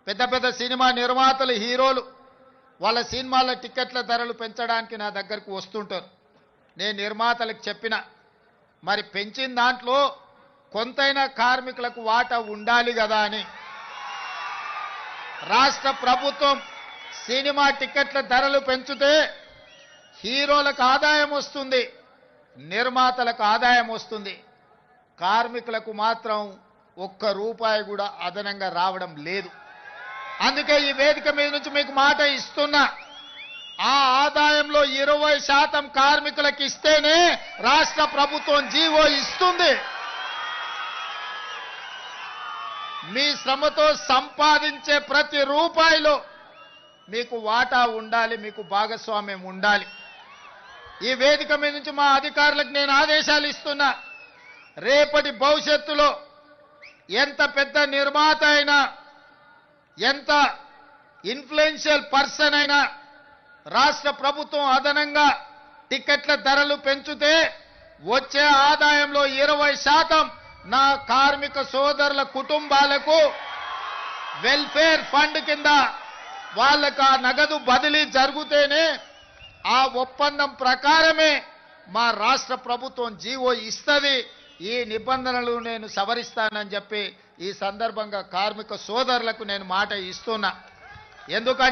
పెద్ద పెద్ద సినిమా నిర్మాతలు హీరోలు వాళ్ళ సినిమాల టికెట్ల ధరలు పెంచడానికి నా దగ్గరకు వస్తుంటారు. నేను నిర్మాతలకు చెప్పిన మరి పెంచిన దాంట్లో కొంతైనా కార్మికులకు వాటా ఉండాలి కదా అని. రాష్ట్ర ప్రభుత్వం సినిమా టికెట్ల ధరలు పెంచితే హీరోలకు ఆదాయం వస్తుంది, నిర్మాతలకు ఆదాయం వస్తుంది, కార్మికులకు మాత్రం ఒక్క రూపాయి కూడా అదనంగా రావడం లేదు. అందుకే ఈ వేదిక మీద నుంచి మీకు మాట ఇస్తున్నా, ఆ ఆదాయంలో 20% కార్మికులకు ఇస్తేనే రాష్ట్ర ప్రభుత్వం జీవో ఇస్తుంది. మీ శ్రమతో సంపాదించే ప్రతి రూపాయిలో మీకు వాటా ఉండాలి, మీకు భాగస్వామ్యం ఉండాలి. ఈ వేదిక మీద నుంచి మా అధికారులకు నేను ఆదేశాలు ఇస్తున్నా, రేపటి భవిష్యత్తులో ఎంత పెద్ద నిర్మాత అయినా, ఎంత ఇన్ఫ్లుయెన్షియల్ పర్సన్ అయినా రాష్ట్ర ప్రభుత్వం అదనంగా టికెట్ల ధరలు పెంచితే వచ్చే ఆదాయంలో 20% నా కార్మిక సోదరుల కుటుంబాలకు వెల్ఫేర్ ఫండ్ కింద వాళ్ళకు ఆ నగదు బదిలీ జరిగితేనే ఆ ఒప్పందం ప్రకారమే మా రాష్ట్ర ప్రభుత్వం జీవో ఇస్తుంది. ఈ నిబంధనలు నేను సవరిస్తానని చెప్పి ఈ సందర్భంగా కార్మిక సోదరులకు నేను మాట ఇస్తున్నా. ఎందుకంటే